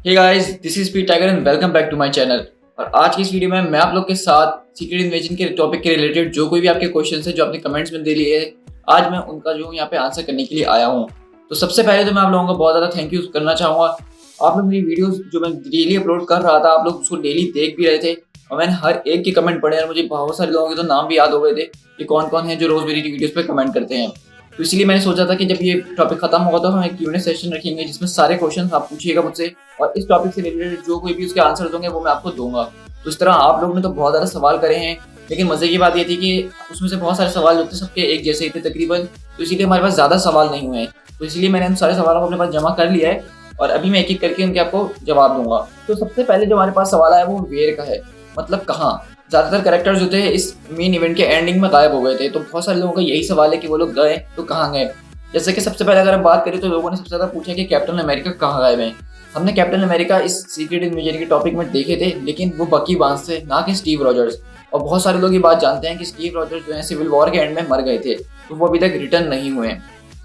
Hey guys, this is P Tiger and welcome back to my channel. और आज की इस वीडियो में मैं आप लोग के साथ सीक्रेट इन्वेजन के टॉपिक के रिलेटेड जो कोई भी आपके क्वेश्चन है जो आपने कमेंट्स में दे लिए है, आज मैं उनका जो यहाँ पे आंसर करने के लिए आया हूँ। तो सबसे पहले तो मैं आप लोगों का बहुत ज़्यादा थैंक यू करना चाहूँगा। आप लोग मेरी वीडियोस जो मैं डेली अपलोड कर रहा था, आप लोग उसको डेली देख भी रहे थे और मैंने हर एक के कमेंट पढ़े और मुझे बहुत सारे लोगों के तो नाम भी याद हो गए थे कि कौन कौन है जो रोज़ मेरी वीडियोस पे कमेंट करते हैं। तो इसलिए मैंने सोचा था कि जब ये टॉपिक खत्म होगा तो हम एक Q&A सेशन रखेंगे जिसमें सारे क्वेश्चन आप पूछिएगा मुझसे और इस टॉपिक से रिलेटेड जो कोई भी उसके आंसर होंगे वो मैं आपको दूंगा। तो इस तरह आप लोगों ने तो बहुत ज़्यादा सवाल करे हैं, लेकिन मज़े की बात ये थी कि उसमें से बहुत सारे सवाल जो थे सबके एक जैसे ही थे तकरीबन, तो इसीलिए हमारे पास ज़्यादा सवाल नहीं हुए हैं। तो इसलिए मैंने उन सारे सवालों को अपने पास जमा कर लिया है और अभी मैं एक एक करके उनके आपको जवाब दूंगा। तो सबसे पहले जो हमारे पास सवाल आया वो वेयर का है, मतलब कहाँ। ज़्यादातर कैरेक्टर्स जो थे इस मेन इवेंट के एंडिंग में गायब हो गए थे, तो बहुत सारे लोगों का यही सवाल है कि वो लोग गए तो कहाँ गए। जैसे कि सबसे पहले अगर हम बात करें तो लोगों ने सबसे ज़्यादा पूछा कि कैप्टन अमेरिका कहाँ गायब हैं। हमने कैप्टन अमेरिका इस सीक्रेट इन्वेजन के टॉपिक में देखे थे, लेकिन वो बकी बार्न्स थे, ना कि स्टीव रॉजर्स। और बहुत सारे लोग ये बात जानते हैं कि स्टीव रॉजर्स जो है सिविल वॉर के एंड में मर गए थे, तो वो अभी तक रिटर्न नहीं हुए हैं।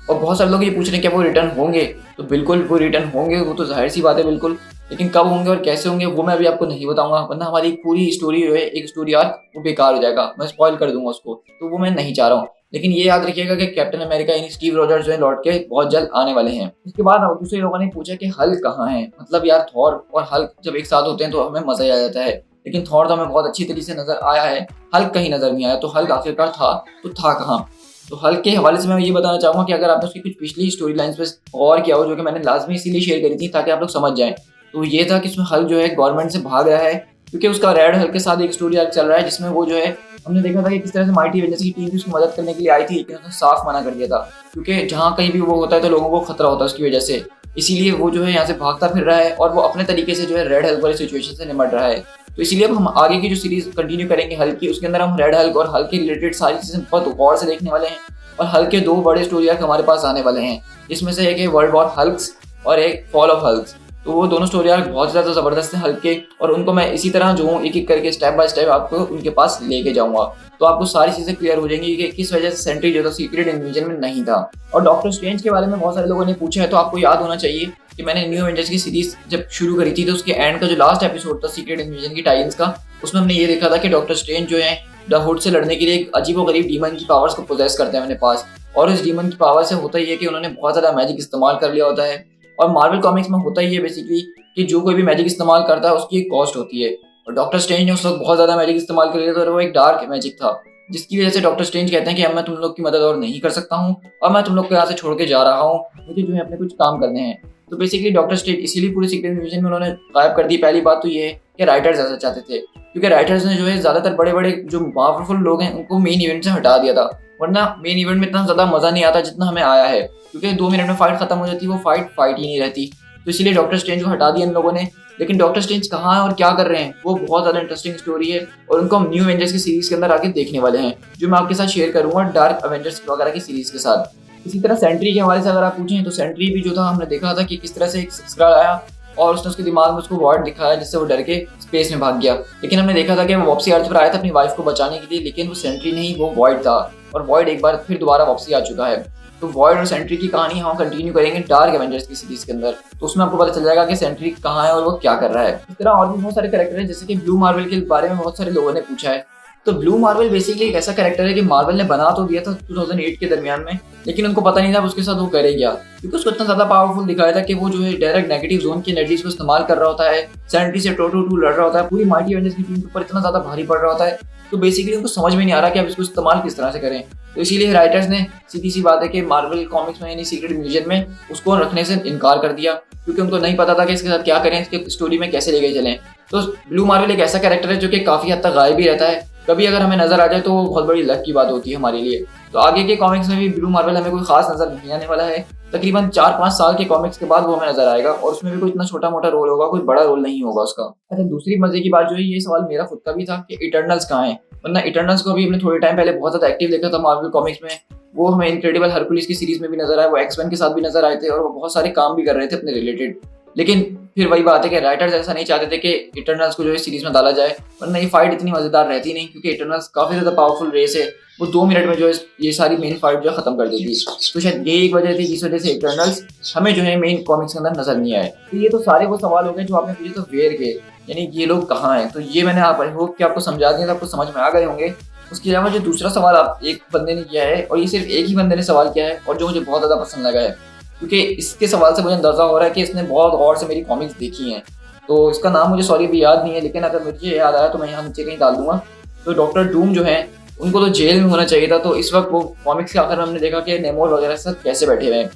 और बहुत सारे लोग ये पूछ रहे हैं कि वो रिटर्न होंगे, तो बिल्कुल वो रिटर्न होंगे, वो तो जाहिर सी बात है बिल्कुल। लेकिन कब होंगे और कैसे होंगे वो मैं अभी आपको नहीं बताऊंगा, वरना हमारी पूरी स्टोरी जो है, एक स्टोरी आर्क, वो बेकार हो जाएगा, मैं स्पॉइल कर दूंगा उसको, तो वो मैं नहीं चाह रहा हूँ। लेकिन ये याद रखिएगा कि कैप्टन अमेरिका यानी स्टीव रॉजर्स जो है लौट के बहुत जल्द आने वाले हैं। उसके बाद दूसरे लोगों ने पूछा कि हल्क कहाँ है। मतलब यार, थॉर और हल्क जब एक साथ होते हैं तो हमें मजा ही आ जाता है, लेकिन थॉर तो हमें बहुत अच्छी तरीके से नजर आया है, हल्क कहीं नजर नहीं आया। तो हल्क आखिरकार था तो था कहाँ। तो हल्क के हवाले से मैं ये बताना चाहूँगा कि अगर आपने उसकी कुछ पिछली स्टोरी लाइन्स पे गौर किया हो, जो कि मैंने लाजमी इसीलिए शेयर करी थी ताकि आप लोग समझ जाएं, तो ये था कि इसमें हल्क जो है गवर्नमेंट से भाग रहा है, क्योंकि उसका रेड हल्क के साथ एक स्टोरी आर्क चल रहा है जिसमें वो जो है, हमने देखा था कि किस तरह से माइटी एवेंजर्स की टीम भी उसकी मदद करने के लिए आई थी, लेकिन उसने साफ मना कर दिया था, क्योंकि जहाँ कहीं भी वो होता है तो लोगों को खतरा होता है उसकी वजह से। इसीलिए वो जो है यहाँ से भागता फिर रहा है और वो अपने तरीके से जो है रेड हल्क वाली सिचुएशन से निपट रहा है। तो इसीलिए अब हम आगे की जो सीरीज कंटिन्यू करेंगे हल्क की, उसके अंदर हम रेड हल्क और हल्क के रिलेटेड सारी चीजें बहुत गौर से देखने वाले हैं। और हल्क के दो बड़े स्टोरी आर्क हमारे पास आने वाले हैं, जिसमें से एक है वर्ल्ड वॉर हल्क्स और एक फॉल ऑफ हल्क्स। तो वो दोनों स्टोरी आर्क बहुत ज़्यादा ज़बरदस्त है हल्क के, और उनको मैं इसी तरह जो हूँ एक एक करके स्टेप बाय स्टेप आपको उनके पास लेके जाऊंगा, तो आपको सारी चीज़ें क्लियर हो जाएंगी कि किस वजह से सेंट्री जो था सीक्रेट इन्वेजन में नहीं था। और डॉक्टर स्ट्रेंज के बारे में बहुत सारे लोगों ने पूछा है, तो आपको याद होना चाहिए कि मैंने न्यू एवेंजर्स की सीरीज जब शुरू करी थी तो उसके एंड का जो लास्ट एपिसोड था सीक्रेट इन्वेजन की टाइम्स का, उसमें हमने ये देखा था कि डॉक्टर स्ट्रेंज जो है द हुड से लड़ने के लिए एक अजीबोगरीब डीमन की पावर्स को पोजेस करते हैं अपने पास। और इस डीमन की पावर से होता ही है कि उन्होंने बहुत ज़्यादा मैजिक इस्तेमाल कर लिया होता है। और मार्वल कॉमिक्स में होता ही है बेसिकली कि जो कोई भी मैजिक इस्तेमाल करता है उसकी एक कॉस्ट होती है, और डॉक्टर स्ट्रेंज ने उस वक्त बहुत ज़्यादा मैजिक इस्तेमाल कर लिया था और वो एक डार्क मैजिक था, जिसकी वजह से डॉक्टर स्ट्रेंज कहते हैं कि अब मैं तुम लोग की मदद और नहीं कर सकता हूँ और मैं तुम लोग को यहाँ से छोड़ के जा रहा हूँ, मुझे जो है अपने कुछ काम करने हैं। तो बेसिकली डॉक्टर स्ट्रेंज इसीलिए पूरी सीक्रेट इन्वेजन में उन्होंने गायब कर दी। पहली बात तो ये है कि राइटर्स ऐसा चाहते थे, क्योंकि राइटर्स ने जो है ज़्यादातर बड़े बड़े जो पावरफुल लोग हैं उनको मेन इवेंट से हटा दिया था, वरना मेन इवेंट में इतना ज़्यादा मज़ा नहीं आता जितना हमें आया है, क्योंकि 2 मिनट में फाइट खत्म हो जाती है, वो फाइट ही नहीं रहती। तो इसीलिए डॉक्टर स्ट्रेंज को हटा दिया इन लोगों ने। लेकिन डॉक्टर स्ट्रेंज कहाँ है और क्या कर रहे हैं वो बहुत ज़्यादा इंटरेस्टिंग स्टोरी है, और उनको हम न्यू एवेंजर्स की सीरीज के अंदर आगे देखने वाले हैं, जो मैं आपके साथ शेयर करूंगा डार्क एवेंजर्स वगैरह की सीरीज के साथ। इसी तरह सेंट्री के हवाले से अगर आप पूछें तो सेंट्री भी जो था हमने देखा था कि किस तरह से एक स्क्रल आया और उसने उसके दिमाग में उसको वॉइड दिखाया, जिससे वो डर के स्पेस में भाग गया। लेकिन हमने देखा था कि वो वापसी अर्थ पर आया था अपनी वाइफ को बचाने के लिए, लेकिन वो सेंट्री नहीं, वो वॉइड था, और वॉइड एक बार फिर दोबारा वापसी आ चुका है। तो वॉइड और सेंट्री की कहानी हम कंटिन्यू करेंगे डार्क एवेंजर्स की सीरीज के अंदर, तो उसमें आपको पता चल जाएगा कि सेंट्री कहाँ है और वो क्या कर रहा है। इस तरह और भी बहुत सारे कैरेक्टर हैं, जैसे कि ब्लू मार्वल के बारे में बहुत सारे लोगों ने पूछा है। तो ब्लू मार्वल बेसिकली एक ऐसा कैरेक्टर है कि मार्वल ने बना तो दिया था 2008 के दरमियान में, लेकिन उनको पता नहीं था उसके साथ वो करे क्या, क्योंकि उसको इतना ज़्यादा पावरफुल दिखाया था कि वो जो है डायरेक्ट नेगेटिव जोन की एनर्जीज को इस्तेमाल कर रहा होता है, सेंट्री से टू टू टू लड़ रहा होता है, पूरी माइटी एवेंजर्स की टीम के ऊपर इतना ज़्यादा भारी पड़ रहा होता है। तो बेसिकली उनको समझ में नहीं आ रहा कि अब इसको इस्तेमाल किस तरह से करें। तो इसीलिए राइटर्स ने सीधी सी बात है कि मार्वल कॉमिक्स में यानी सीक्रेट इन्वेजन में उसको रखने से इनकार कर दिया, क्योंकि उनको नहीं पता था कि इसके साथ क्या करें, इसके स्टोरी में कैसे लेके चलें। तो ब्लू मार्वल एक ऐसा कैरेक्टर है जो कि काफ़ी हद तक गायब भी रहता है, कभी अगर हमें नजर आ जाए तो बहुत बड़ी लक की बात होती है हमारे लिए। तो आगे के कॉमिक्स में भी ब्लू मार्वल हमें कोई खास नजर नहीं आने वाला है, तकरीबन 4-5 साल के कॉमिक्स के बाद वो हमें नजर आएगा, और उसमें भी कोई इतना छोटा मोटा रोल होगा, कोई बड़ा रोल नहीं होगा उसका। अच्छा, दूसरी मजे की बात जो है, ये सवाल मेरा खुद का भी था कि इटर्नल्स कहाँ हैं, वरना इटर्नल्स को भी हमने थोड़े टाइम पहले बहुत ज्यादा एक्टिव देखा था मार्वल कॉमिक्स में। वो हमें इनक्रेडिबल हरकुलिस की सीरीज में भी नजर आए, वो एक्स-मेन के साथ भी नजर आए थे, और वो बहुत सारे काम भी कर रहे थे अपने रिलेटेड। लेकिन फिर वही बात है कि राइटर्स ऐसा नहीं चाहते थे कि इटर्नल्स को जो है सीरीज में डाला जाए, वरना ये फाइट इतनी मजेदार रहती नहीं, क्योंकि इटर्नल्स काफी ज्यादा पावरफुल रेस है। वो 2 मिनट में जो है ये सारी मेन फाइट जो है खत्म कर देती। तो शायद यही एक वजह थी जिस वजह से इटर्नल्स हमें जो है मेन कॉमिक्स के अंदर नजर नहीं आए। तो ये तो सारे वो सवाल हो गए जो आपने पूछे तो वेयर के, यानी ये लोग कहाँ हैं। तो ये मैंने आप होप कि आपको समझा दिया, आपको समझ में आ गए होंगे। उसके अलावा जो दूसरा सवाल आप एक बंदे ने किया है, और ये सिर्फ एक ही बंदे ने सवाल किया है, और जो मुझे बहुत ज़्यादा पसंद लगा है, क्योंकि इसके सवाल से मुझे अंदाज़ा हो रहा है कि इसने बहुत गौर से मेरी कॉमिक्स देखी हैं। तो इसका नाम मुझे सॉरी अभी याद नहीं है, लेकिन अगर मुझे याद आया तो मैं यहाँ नीचे कहीं डाल दूंगा। तो डॉक्टर डूम जो है उनको तो जेल में होना चाहिए था, तो इस वक्त वो कॉमिक्स के आखिर में हमने देखा कि नेमोर वगैरह सब कैसे बैठे हुए हैं।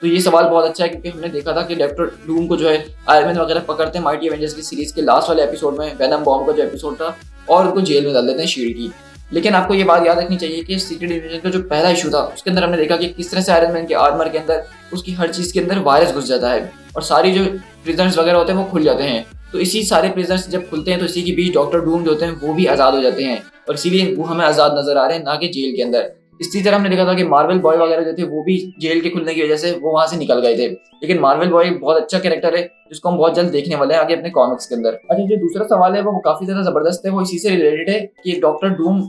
तो ये सवाल बहुत अच्छा है, क्योंकि हमने देखा था कि डॉक्टर डूम को जो है आयरन मैन वगैरह पकड़ते हैं माइटी एवेंजर्स की सीरीज के लास्ट वाले एपिसोड में, वेनम बॉम्ब का जो एपिसोड था, और उनको जेल में डाल देते हैं शील्ड की। लेकिन आपको ये बात याद रखनी चाहिए कि सीक्रेट इन्वेजन का जो पहला इशू था उसके अंदर हमने देखा कि किस तरह से आयरन मैन के आर्मर के अंदर उसकी हर चीज़ के अंदर वायरस घुस जाता है, और सारी जो प्रिजनर्स वगैरह होते हैं वो खुल जाते हैं। तो इसी सारे प्रिजनर्स जब खुलते हैं तो इसी के बीच डॉक्टर डूम जो होते हैं वो भी आज़ाद हो जाते हैं, और इसीलिए वो हमें आज़ाद नजर आ रहे हैं, ना कि जेल के अंदर। इसी तरह हमने देखा था कि मार्वल बॉय वगैरह जो थे वो भी जेल के खुलने की वजह से वो वहां से निकल गए थे। लेकिन मार्वल बॉय बहुत अच्छा कैरेक्टर है जिसको हम बहुत जल्द देखने वाले हैं आगे अपने कॉमिक्स के अंदर। अच्छा, जो दूसरा सवाल है वो काफी ज्यादा जबरदस्त है, वो इसी से रिलेटेड है कि डॉक्टर डूम,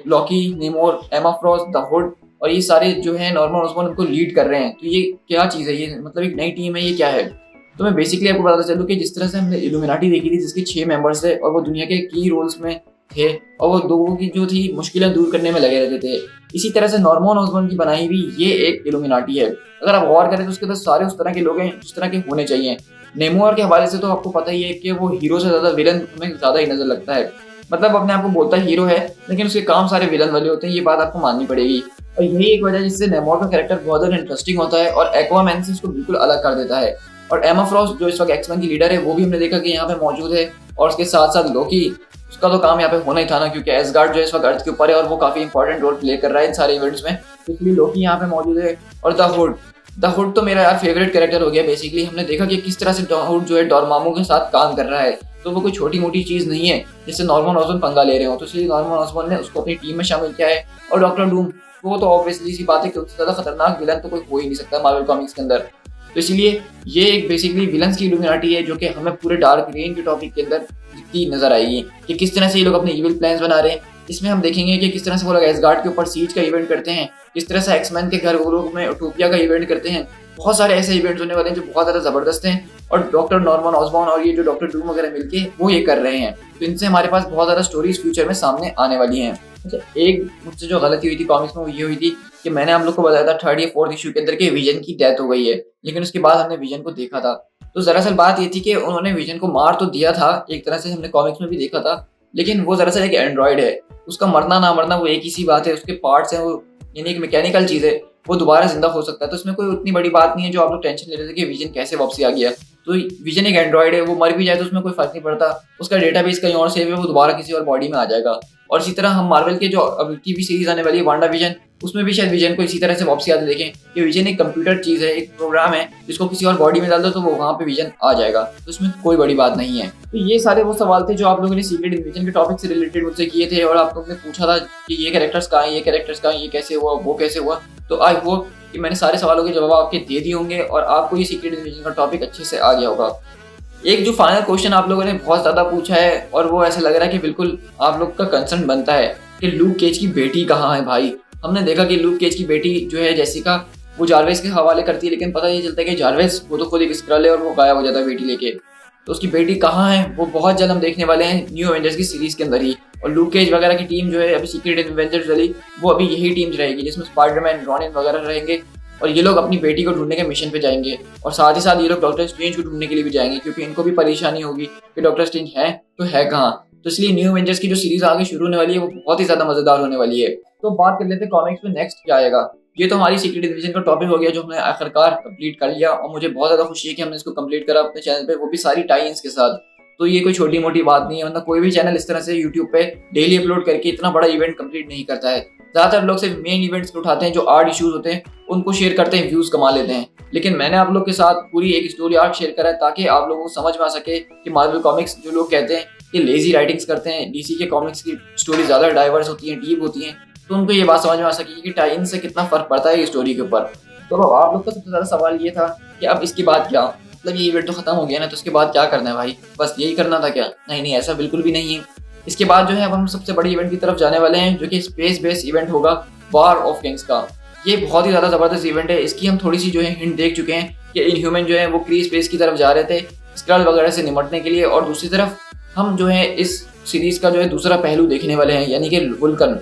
लॉकी, नेमोर, एमा फ्रॉस्ट, द हुड और ये सारे जो है नॉर्मन ऑसबॉर्न उनको लीड कर रहे हैं। तो ये क्या चीज़ है, ये मतलब एक नई टीम है, ये क्या है? तो मैं बेसिकली आपको बताता चलूँ कि जिस तरह से हमने इल्यूमिनाटी देखी थी जिसके 6 मेंबर्स थे और वो दुनिया के की रोल्स में थे और वो लोगों की जो थी मुश्किलें दूर करने में लगे रहते थे, इसी तरह से नॉर्मन ऑसबॉर्न की बनाई हुई ये एक इल्यूमिनाटी है। अगर आप गौर करें तो उसके अंदर सारे उस तरह के लोग हैं जिस तरह के होने चाहिए। नेमोर के हवाले से तो आपको पता ही है कि वो हीरो से ज़्यादा विलन हमें ज़्यादा ही नजर लगता है, मतलब अपने आप को बोलता है हीरो है लेकिन उसके काम सारे विलन वाले होते हैं, ये बात आपको माननी पड़ेगी। और यही एक वजह जिससे नेमोर का कैरेक्टर बहुत ज़्यादा इंटरेस्टिंग होता है और एक्वामैन से इसको बिल्कुल अलग कर देता है। और एमा फ्रॉस्ट जो इस वक्त एक्समैन की लीडर है वो भी हमने देखा कि यहाँ पे मौजूद है, और उसके साथ साथ लोकी, उसका तो काम यहाँ पे होना ही था ना, क्योंकि एसगार्ड जो इस वक्त अर्थ के ऊपर है और वो काफी इंपॉर्टेंट रोल प्ले कर रहा है इन सारे इवेंट्स में, तो इसलिए लोकी यहाँ पे मौजूद है। और द हुड तो मेरा यार फेवरेट कैरेक्टर हो गया। बेसिकली हमने देखा कि किस तरह से द हुड जो है डॉर्मामू के साथ काम कर रहा है, तो वो कोई छोटी मोटी चीज़ नहीं है जिससे नॉर्मन ऑसबॉर्न पंगा ले रहे हो, तो इसलिए नॉर्मन ऑसबॉर्न ने उसको अपनी टीम में शामिल किया है। और डॉक्टर डूम वो तो ऑब्वियसली सी बात है कि उससे ज़्यादा खतरनाक विलन तो कोई हो ही नहीं सकता मार्वल कॉमिक्स के अंदर, तो इसलिए ये एक बेसिकली विलन्स की इल्यूमिनाटी है जो कि हमें पूरे डार्क रेन के टॉपिक के अंदर दिखती नजर आएगी कि किस तरह से ये लोग अपने इविल प्लान्स बना रहे हैं। इसमें हम देखेंगे कि किस तरह से वो लोग एसगार्ड के ऊपर सीज का इवेंट करते हैं, किस तरह से एक्समैन के घर वो लोग में उटोपिया का इवेंट करते हैं। बहुत सारे ऐसे इवेंट्स होने वाले हैं जो बहुत ज़्यादा ज़बरदस्त हैं, और डॉक्टर नॉर्मन ऑसबॉर्न और ये जो डॉक्टर डूम वगैरह मिलके वो ये कर रहे हैं, तो इनसे हमारे पास बहुत ज़्यादा स्टोरीज फ्यूचर में सामने आने वाली हैं। अच्छा, एक मुझसे जो गलती हुई थी कॉमिक्स में वो ये हुई थी कि मैंने हम लोग को बताया था 3rd या 4th इशू के अंदर के विजन की डेथ हो गई है, लेकिन उसके बाद हमने विजन को देखा था। तो दरअसल बात ये थी कि उन्होंने विजन को मार तो दिया था, एक तरह से हमने कॉमिक्स में भी देखा था, लेकिन वो दरअसल एक एंड्रॉइड है, उसका मरना ना मरना वो एक ही सी बात है, उसके पार्ट्स हैं वो, यानी एक मैकेनिकल चीज़ है, वो दोबारा जिंदा हो सकता है। तो इसमें कोई उतनी बड़ी बात नहीं है जो आप लोग टेंशन ले रहे थे कि विजन कैसे वापसी आ गया। तो विजन एक एंड्रॉइड है, वो मर भी जाए तो उसमें कोई फर्क नहीं पड़ता, उसका डेटाबेस कहीं और सेव है, वो दोबारा किसी और बॉडी में आ जाएगा। और इसी तरह हम मार्वल के जो अब टीवी सीरीज आने वाली है वांडा विजन, उसमें भी शायद विजन को इसी तरह से वापसी आते देखें कि विजन एक कंप्यूटर चीज़ है, एक प्रोग्राम है, जिसको किसी और बॉडी में डाल दो तो वो वहाँ पे विजन आ जाएगा, तो इसमें कोई बड़ी बात नहीं है। तो ये सारे वो सवाल थे जो आप लोगों ने सीक्रेट इन्वेजन के टॉपिक से रिलेटेड मुझसे किए थे, और आप लोगों ने पूछा था कि ये कैरेक्टर्स कहाँ हैं, ये कैरेक्टर्स कहाँ हैं, ये कैसे हुआ, वो कैसे हुआ। तो आई होप कि मैंने सारे सवालों के जवाब आपके दे दिए होंगे और आपको ये सीक्रेट इन्वेजन का टॉपिक अच्छे से आ गया होगा। एक जो फाइनल क्वेश्चन आप लोगों ने बहुत ज़्यादा पूछा है और वो ऐसा लग रहा है कि बिल्कुल आप लोग का कंसर्न बनता है कि लूक केज की बेटी कहाँ है भाई। हमने देखा कि लूक केज की बेटी जो है जेसिका, वो जारवेस के हवाले करती है, लेकिन पता ये चलता है कि जारवेस वो तो खुद एक स्क्रल है और वो गायब हो जाता है बेटी लेके। तो उसकी बेटी कहाँ है वो बहुत जल्द हम देखने वाले हैं न्यू एवेंजर्स की सीरीज के अंदर ही। और लूक केज वगैरह की टीम जो है अभी सीक्रेट एवेंजर्स वाली, वो अभी यही टीम रहेगी जिसमें स्पाइडरमैन, रॉनिन वगैरह रहेंगे, और ये लोग अपनी बेटी को ढूंढने के मिशन पे जाएंगे। और साथ ही साथ ये लोग डॉक्टर स्ट्रेंज को ढूंढने के लिए भी जाएंगे, क्योंकि इनको भी परेशानी होगी कि डॉक्टर स्ट्रेंज है तो है कहाँ। तो इसलिए न्यू एवेंजर्स की जो सीरीज आगे शुरू होने वाली है वो बहुत ही ज्यादा मजेदार होने वाली है। तो बात कर लेते हैं कॉमिक्स में नेक्स्ट क्या आएगा। ये तो हमारी सीक्रेट डिवीजन का टॉपिक हो गया जो हमने आखिरकार कंप्लीट कर लिया, और मुझे बहुत ज्यादा खुशी है कि हमने इसको कंप्लीट करा अपने चैनल पे, वो भी सारी टाइम्स के साथ। तो ये कोई छोटी मोटी बात नहीं है, मतलब कोई भी चैनल इस तरह से यूट्यूब पे डेली अपलोड करके इतना बड़ा इवेंट कंप्लीट नहीं करता है। ज़्यादातर लोग सिर्फ मेन इवेंट्स उठाते हैं जो आर्ट इश्यूज होते हैं उनको शेयर करते हैं, व्यूज़ कमा लेते हैं, लेकिन मैंने आप लोग के साथ पूरी एक स्टोरी आर्क शेयर करा है ताकि आप लोगों को समझ में आ सके कि मार्वल कॉमिक्स जो लोग कहते हैं कि लेजी राइटिंग्स करते हैं, डीसी के कॉमिक्स की स्टोरी ज़्यादा डाइवर्स होती हैं, डीप होती हैं, तो उनको ये बात समझ में आ सके कि टाइम से कितना फ़र्क पड़ता है स्टोरी के ऊपर। तो अब आप लोग का सबसे ज़्यादा सवाल ये था कि अब इसके बाद क्या, मतलब ये इवेंट तो खत्म हो गया ना, तो उसके बाद क्या करना है भाई, बस यही करना था क्या? नहीं नहीं, ऐसा बिल्कुल भी नहीं है। इसके बाद जो है अब हम सबसे बड़ी इवेंट की तरफ जाने वाले हैं, जो कि स्पेस बेस्ड इवेंट होगा, वॉर ऑफ किंग्स का। ये बहुत ही ज़्यादा ज़बरदस्त इवेंट है। इसकी हम थोड़ी सी जो है हिंट देख चुके हैं कि इनह्यूमन जो है वो क्री स्पेस की तरफ जा रहे थे स्क्रल वगैरह से निपटने के लिए, और दूसरी तरफ हम जो है इस सीरीज का जो है दूसरा पहलू देखने वाले हैं, यानी कि वुल्कन।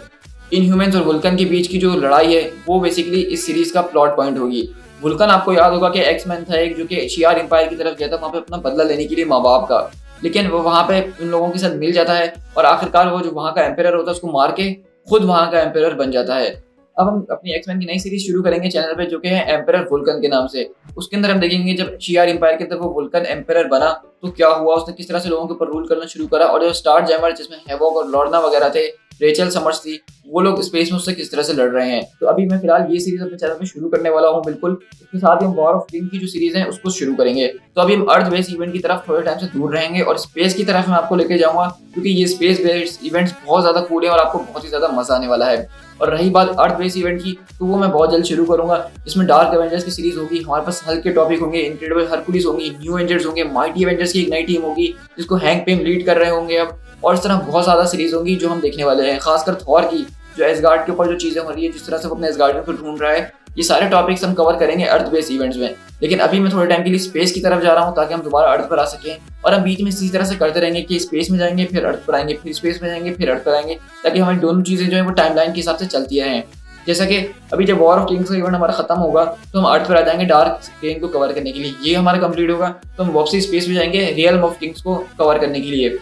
इनह्यूमन्स और वुल्कन के बीच की जो लड़ाई है वो बेसिकली इस सीरीज का प्लॉट पॉइंट होगी। वुल्कन आपको याद होगा कि एक्समैन था एक, जो कि शियार एम्पायर की तरफ गया था वहाँ पे अपना बदला लेने के लिए माँ बाप का, लेकिन वो वहाँ पे इन लोगों के साथ मिल जाता है और आखिरकार वो जो वहाँ का एम्पायर होता है उसको मार के खुद वहाँ का एम्पायर बन जाता है। अब हम अपनी एक्समैन की नई सीरीज शुरू करेंगे चैनल पे, जो कि है एम्पायर वुल्कन के नाम से। उसके अंदर हम देखेंगे जब शियार एम्पायर के अंदर वो वुल्कन एम्पायर बना तो क्या हुआ, उसने किस तरह से लोगों के ऊपर रूल करना शुरू करा, और जो स्टार जैमर जिसमें हैवॉक और लॉर्ना वगैरह थे, रेचल समर्स थी, वो लोग स्पेस में उससे किस तरह से लड़ रहे हैं। तो अभी मैं फिलहाल ये सीरीज अपने चैनल पे शुरू करने वाला हूँ बिल्कुल। इसके साथ ही हम वॉर ऑफ किंग की जो सीरीज है उसको शुरू करेंगे। तो अभी हम अर्थ बेस्ड इवेंट की तरफ थोड़े टाइम से दूर रहेंगे और स्पेस की तरफ मैं आपको लेके जाऊंगा, क्योंकि ये स्पेस बेस्ड इवेंट्स बहुत ज्यादा कूल है और आपको बहुत ही ज्यादा मजा आने वाला है। और रही बात अर्थ बेस्ड इवेंट की, तो वो मैं बहुत जल्द शुरू करूंगा। इसमें डार्क एवेंजर्स की सीरीज होगी, हमारे पास हल्के टॉपिक होंगे, इनक्रेडिबल हरकुलिस होंगी, न्यू एवेंजर्स होंगे, माइटी एवेंजर्स की एक नई टीम होगी जिसको हैंक पिम लीड कर रहे होंगे अब, और इस तरह बहुत ज्यादा सीरीज होंगी जो हम देखने वाले हैं। खासकर थॉर की जो एसगार्ड के ऊपर जो चीजें हो रही है, जिस तरह से वो अपने एसगार्डियन को ढूंढ रहा है, ये सारे टॉपिक्स हम कवर करेंगे अर्थ बेस्ड इवेंट्स में। लेकिन अभी मैं थोड़े टाइम के लिए स्पेस की तरफ जा रहा हूँ ताकि हम दोबारा अर्थ पर आ सकें, और हम बीच में इसी तरह से करते रहेंगे कि स्पेस में जाएंगे फिर अर्थ पर आएंगे, फिर स्पेस में जाएंगे फिर अर्थ पर आएंगे, ताकि हमारी दोनों चीजें जो है वो टाइमलाइन के हिसाब से चलती रहें। जैसा कि अभी जब वॉर ऑफ किंग्स का इवेंट हमारा खत्म होगा तो हम अर्थ पर आ जाएंगे डार्क रेन को कवर करने के लिए, ये हमारा कंप्लीट होगा तो हम वापसी स्पेस में जाएंगे रियल्म ऑफ किंग्स को कवर करने के लिए।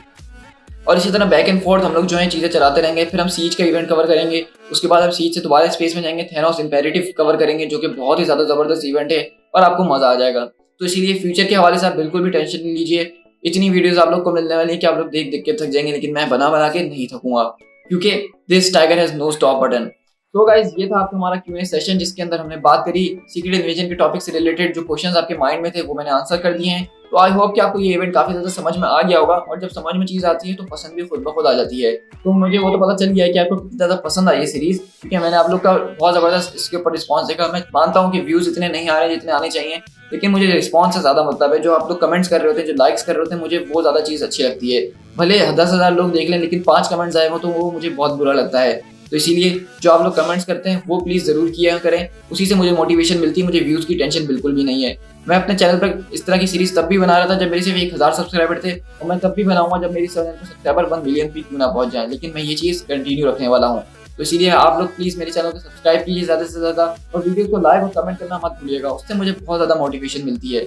और इसी तरह बैक एंड फोर्थ हम लोग जो है चीज़ें चलाते रहेंगे। फिर हम सीज का इवेंट कवर करेंगे, उसके बाद हम सीज से दोबारा स्पेस में जाएंगे, थैनोस इम्पेरेटिव कवर करेंगे जो कि बहुत ही ज़्यादा ज़बरदस्त इवेंट है और आपको मज़ा आ जाएगा। तो इसीलिए फ्यूचर के हवाले से आप बिल्कुल भी टेंशन नहीं लीजिए। इतनी वीडियोस आप लोग को मिलने वाली है कि आप लोग देख देख के थक जाएंगे, लेकिन मैं बना बना के नहीं थकूंगा, क्योंकि this Tiger has no stop button. तो गाइज ये था आपका हमारा Q&A सेशन, जिसके अंदर हमने बात करी सीक्रेट इन्वेजन के टॉपिक से रिलेटेड। जो क्वेश्चंस आपके माइंड में थे वो मैंने आंसर कर दिए हैं। तो आई होप कि आपको ये इवेंट काफी ज्यादा समझ में आ गया होगा, और जब समझ में चीज आती है तो पसंद भी खुद ब खुद आ जाती है। तो मुझे वो तो पता चल गया है कि आपको कितनी ज्यादा पसंद आई ये सीरीज, क्योंकि मैंने आप लोग का बहुत जबरदस्त इसके ऊपर रिस्पॉन्स देखा। मैं मानता हूँ कि व्यूज इतने नहीं आ रहे जितने आने चाहिए, लेकिन मुझे रिस्पॉन्स से ज्यादा मतलब है। जो आप लोग कमेंट्स कर रहे होते हैं, जो लाइक्स कर रहे होते हैं, मुझे वो ज्यादा चीज अच्छी लगती है। भले 10,000 लोग देख लें, लेकिन 5 कमेंट्स आए हो तो वो मुझे बहुत बुरा लगता है। तो इसीलिए जो आप लोग कमेंट्स करते हैं वो प्लीज़ ज़रूर किया करें, उसी से मुझे मोटिवेशन मिलती है। मुझे व्यूज़ की टेंशन बिल्कुल भी नहीं है। मैं अपने चैनल पर इस तरह की सीरीज़ तब भी बना रहा था जब मेरे सिर्फ 1000 सब्सक्राइबर थे, और मैं तब भी बनाऊंगा जब मेरी चैनल पर सब्सक्राइबर 1 मिलियन भी क्यों ना पहुंच जाए, लेकिन मैं ये चीज़ कंटिन्यू रखने वाला हूँ। तो इसीलिए आप लोग प्लीज़ मेरे चैनल को सब्सक्राइब कीजिए ज़्यादा से ज़्यादा, और वीडियो को लाइक और कमेंट करना मत भूलिएगा, उससे मुझे बहुत ज़्यादा मोटिवेशन मिलती है।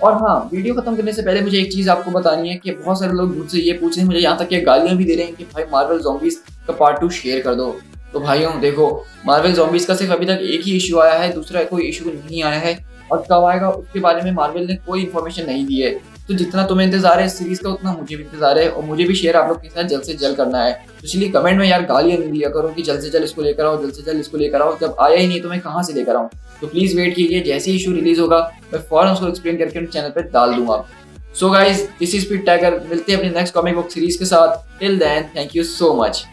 और हाँ, वीडियो खत्म करने से पहले मुझे एक चीज़ आपको बतानी है कि बहुत सारे लोग मुझसे ये पूछ रहे हैं, मुझे यहाँ तक कि गालियाँ भी दे रहे हैं कि भाई मार्वल ज़ॉम्बीज़ का पार्ट 2 शेयर कर दो। तो भाइयों देखो, मार्वल ज़ॉम्बीज़ का सिर्फ अभी तक एक ही इशू आया है, दूसरा कोई इशू नहीं आया है, और कब आएगा उसके बारे में मार्वल ने कोई इन्फॉर्मेशन नहीं दी है। तो जितना तुम्हें इंतजार है इस सीरीज का, उतना मुझे भी इंतजार है, और मुझे भी शेयर आप लोग के साथ जल्द से जल्द करना है। तो इसलिए कमेंट में यार गालियाँ नहीं दिया करो कि जल्द से जल्द इसको लेकर आओ, जल्द से जल्द इसको लेकर आओ, जब आया ही नहीं तो मैं कहाँ से लेकर आऊँ। तो प्लीज़ वेट कीजिए, जैसे ही इशू रिलीज होगा मैं फौरन उसको एक्सप्लेन करके चैनल पर डाल दूंगा। So guys, this is Speed Tiger, मिलते हैं अपनी नेक्स्ट कॉमिक बुक सीरीज के साथ। Till then, thank you so much.